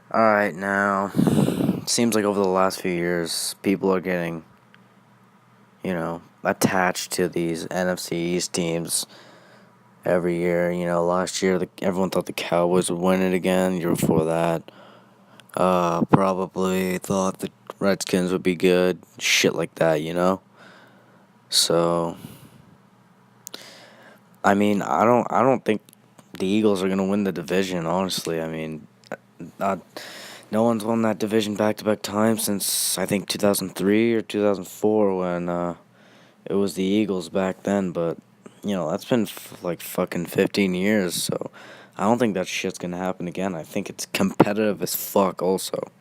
Alright, now, seems like over the last few years, people are getting, attached to these NFC East teams every year. Last year, everyone thought the Cowboys would win it again. The year before that, probably thought the Redskins would be good. Shit like that. So, I don't think the Eagles are gonna win the division. Honestly, uh, no one's won that division back-to-back times since I think 2003 or 2004 when it was the Eagles back then. But that's been like fucking 15 years. So I don't think that shit's gonna happen again. I think it's competitive as fuck. Also,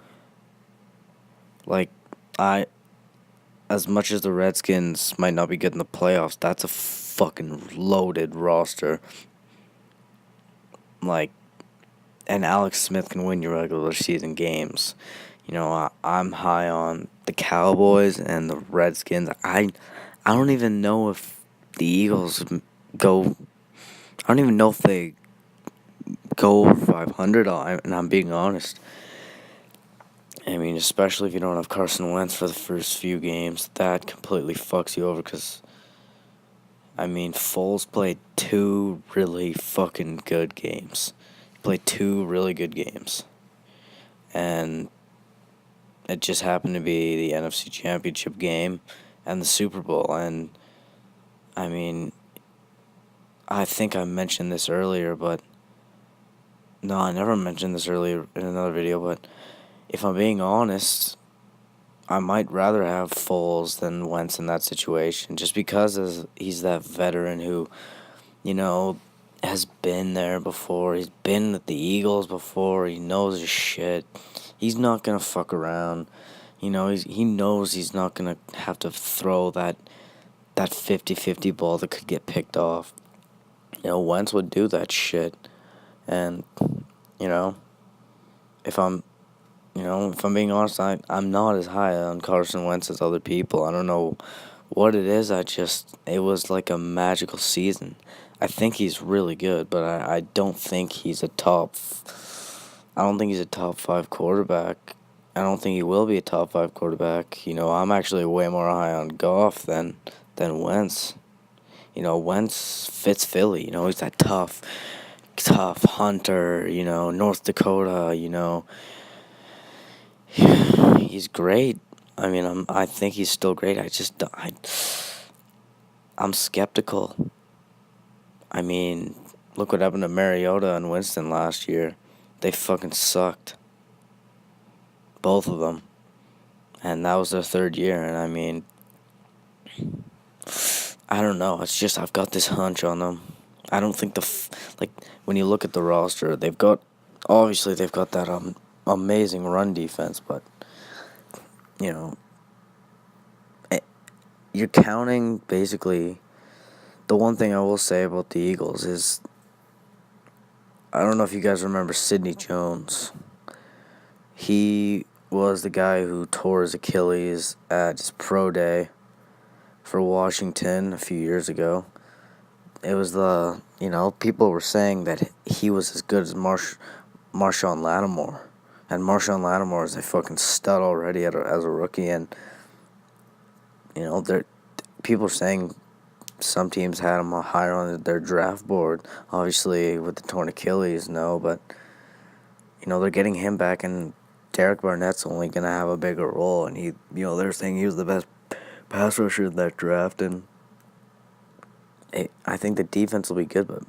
like I, as much as the Redskins might not be good in the playoffs, that's a fucking loaded roster. Like, and Alex Smith can win your regular season games. I'm high on the Cowboys and the Redskins. I don't even know if the Eagles go. I don't even know if they go over 500. And I'm being honest. Especially if you don't have Carson Wentz for the first few games, that completely fucks you over. Because Foles played two really fucking good games. He played two really good games, and it just happened to be the NFC Championship game and the Super Bowl. And I mean, I think I mentioned this earlier, but no, I never mentioned this earlier in another video. But if I'm being honest, I might rather have Foles than Wentz in that situation, just because he's that veteran who, you know, has been there before. He's been with the Eagles before. He knows his shit. He's not gonna fuck around. He knows he's not gonna have to throw that 50-50 ball that could get picked off. Wentz would do that shit. And, you know, if I'm if I'm being honest, I'm not as high on Carson Wentz as other people. I don't know what it is. It was like a magical season. I think he's really good, but I don't think he's I don't think he's a top 5 quarterback. I don't think he will be a top 5 quarterback. I'm actually way more high on Goff than Wentz. Wentz fits Philly. He's that tough hunter. North Dakota. He's great. I think he's still great. I'm skeptical. Look what happened to Mariota and Winston last year. They fucking sucked. Both of them. And that was their third year. And I don't know. It's just I've got this hunch on them. I don't think when you look at the roster, obviously they've got that amazing run defense, but you know, you're counting basically. The one thing I will say about the Eagles is, I don't know if you guys remember Sidney Jones. He was the guy who tore his Achilles at his pro day for Washington a few years ago. It was people were saying that he was as good as Marshawn Lattimore. And Marshawn Lattimore is a fucking stud already as a rookie. And, people are saying some teams had him higher on their draft board. Obviously, with the torn Achilles, no. But, they're getting him back, and Derek Barnett's only going to have a bigger role. And they're saying he was the best pass rusher in that draft. And I think the defense will be good, but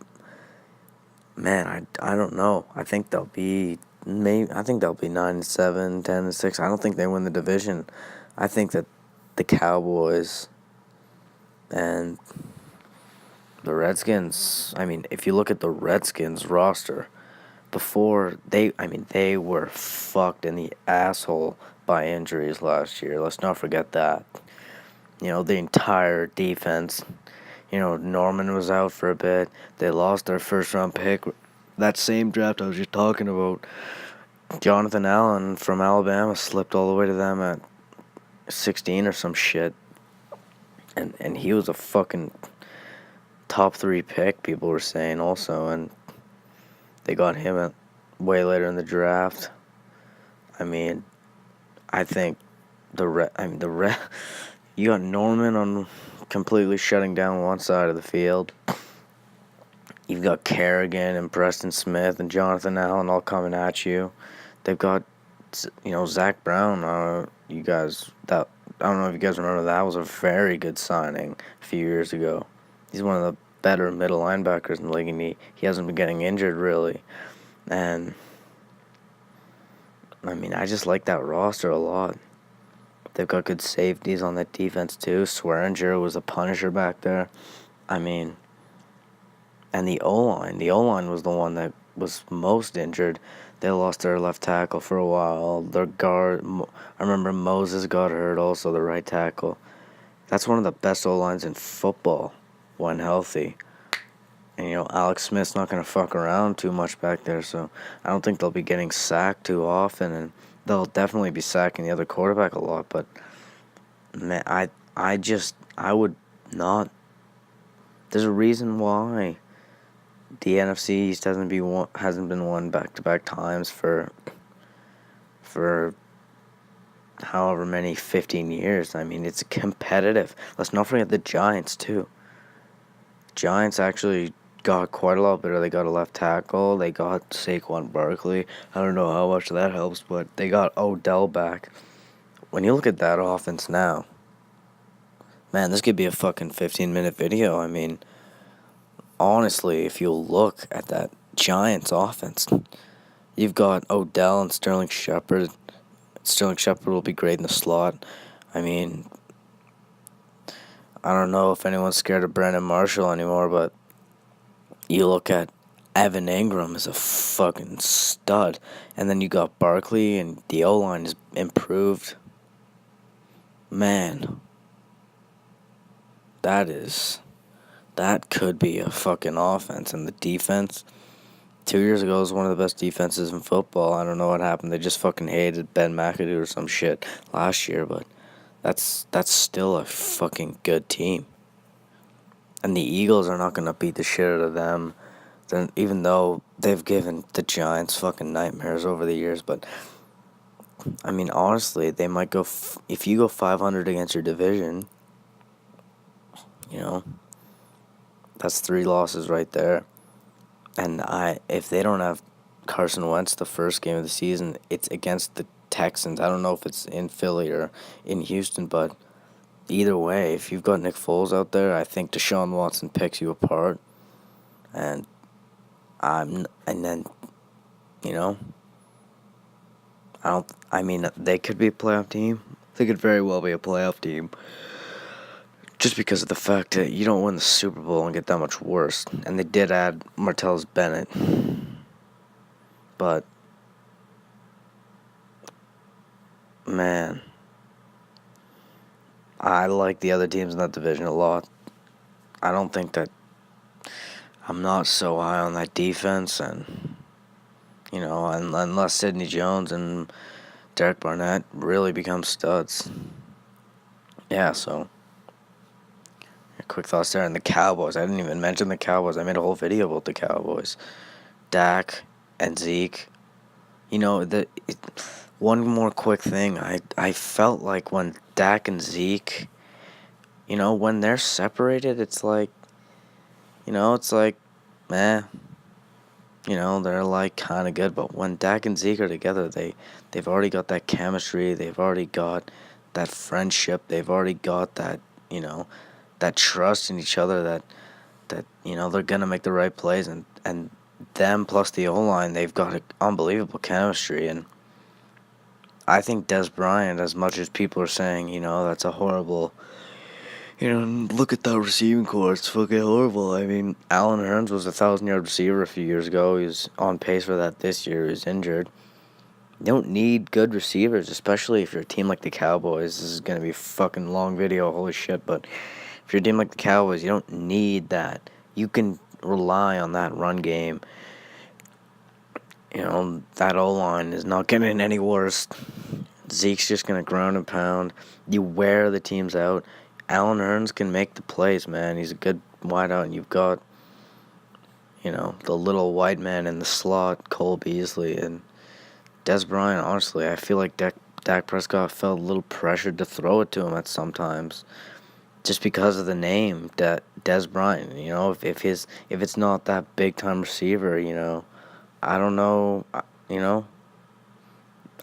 man, I don't know. I think they'll be 9-7, 10-6. I don't think they win the division. I think that the Cowboys and the Redskins. If you look at the Redskins roster, before they were fucked in the asshole by injuries last year. Let's not forget that. The entire defense. Norman was out for a bit. They lost their first round pick. That same draft I was just talking about, Jonathan Allen from Alabama slipped all the way to them at 16 or some shit. And he was a fucking top 3 pick, people were saying also. And they got him way later in the draft. I mean, I think you got Norman on completely shutting down one side of the field. You've got Kerrigan and Preston Smith and Jonathan Allen all coming at you. They've got, Zach Brown. I don't know if you guys remember, that was a very good signing a few years ago. He's one of the better middle linebackers in the league, and he hasn't been getting injured really. And I mean, I just like that roster a lot. They've got good safeties on that defense too. Swearinger was a punisher back there. I mean, and the O-line. The O-line was the one that was most injured. They lost their left tackle for a while. Their guard, I remember Moses got hurt also, the right tackle. That's one of the best O-lines in football when healthy. And, Alex Smith's not going to fuck around too much back there, so I don't think they'll be getting sacked too often, and they'll definitely be sacking the other quarterback a lot, but, man, I would not. There's a reason why the NFC East hasn't been won back-to-back times for however many 15 years. I mean, it's competitive. Let's not forget the Giants too. Giants actually got quite a lot better. They got a left tackle. They got Saquon Barkley. I don't know how much that helps, but they got Odell back. When you look at that offense now, man, this could be a fucking 15-minute video. I mean, honestly, if you look at that Giants offense, you've got Odell and Sterling Shepard. Sterling Shepard will be great in the slot. I mean, I don't know if anyone's scared of Brandon Marshall anymore, but you look at Evan Ingram is a fucking stud. And then you got Barkley, and the O-line is improved. Man, that could be a fucking offense. And the defense, 2 years ago, was one of the best defenses in football. I don't know what happened. They just fucking hated Ben McAdoo or some shit last year, but that's still a fucking good team. And the Eagles are not going to beat the shit out of them, even though they've given the Giants fucking nightmares over the years. But, I mean, honestly, they might go, if you go 500 against your division, that's 3 losses right there. And if they don't have Carson Wentz the first game of the season, it's against the Texans. I don't know if it's in Philly or in Houston, but either way, if you've got Nick Foles out there, I think Deshaun Watson picks you apart. And then, they could be a playoff team. They could very well be a playoff team. Just because of the fact that you don't win the Super Bowl and get that much worse. And they did add Martellus Bennett. But, man, I like the other teams in that division a lot. I'm not so high on that defense, and, unless Sidney Jones and Derek Barnett really become studs. Yeah, so, quick thoughts there. And the Cowboys, I didn't even mention the Cowboys. I made a whole video about the Cowboys. Dak and Zeke. One more quick thing. I felt like when Dak and Zeke, when they're separated, it's like, they're like kind of good. But when Dak and Zeke are together, they've already got that chemistry. They've already got that friendship. They've already got that, that trust in each other that they're going to make the right plays. And them plus the O-line, they've got unbelievable chemistry. And I think Des Bryant, as much as people are saying, that's a horrible, look at that receiving core, it's fucking horrible. I mean, Allen Hurns was a 1,000-yard receiver a few years ago. He was on pace for that this year. He's injured. You don't need good receivers, especially if you're a team like the Cowboys. This is going to be a fucking long video, holy shit, but if you're a team like the Cowboys, you don't need that. You can rely on that run game. That O-line is not getting any worse. Zeke's just going to ground and pound. You wear the teams out. Allen Hurns can make the plays, man. He's a good wideout, and you've got, the little white man in the slot, Cole Beasley, and Des Bryant, honestly, I feel like Dak Prescott felt a little pressured to throw it to him at sometimes, just because of the name that Des Bryant. If it's not that big time receiver, I don't know.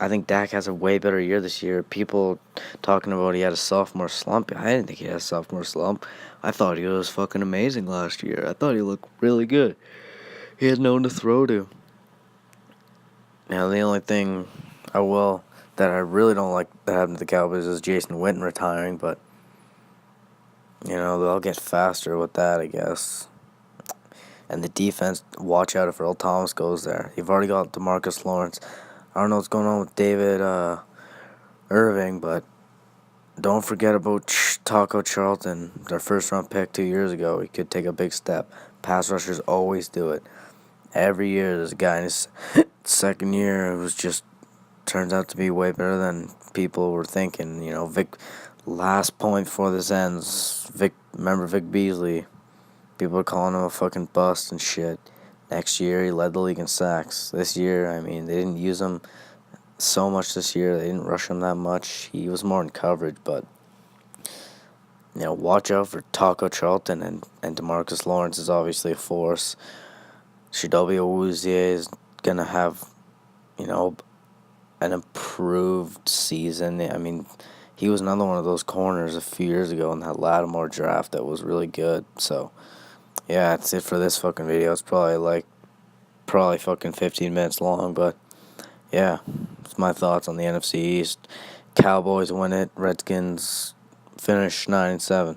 I think Dak has a way better year this year. People talking about he had a sophomore slump. I didn't think he had a sophomore slump. I thought he was fucking amazing last year. I thought he looked really good. He had no one to throw to. Now, the only thing that I really don't like that happened to the Cowboys is Jason Witten retiring, but, they'll get faster with that, I guess. And the defense, watch out if Earl Thomas goes there. You've already got DeMarcus Lawrence. I don't know what's going on with David Irving, but don't forget about Taco Charlton, their first-round pick 2 years ago. He could take a big step. Pass rushers always do it. Every year there's a guy in his second year who's just turns out to be way better than people were thinking. Vic, last point before this ends, remember Vic Beasley? People are calling him a fucking bust and shit. Next year, he led the league in sacks. This year, they didn't use him so much this year. They didn't rush him that much. He was more in coverage, but, watch out for Taco Charlton, and DeMarcus Lawrence is obviously a force. Chidobe Awuzie is going to have, an improved season. He was another one of those corners a few years ago in that Lattimore draft that was really good. So, yeah, that's it for this fucking video. It's probably fucking 15 minutes long, but yeah, it's my thoughts on the NFC East. Cowboys win it. Redskins finish 9-7.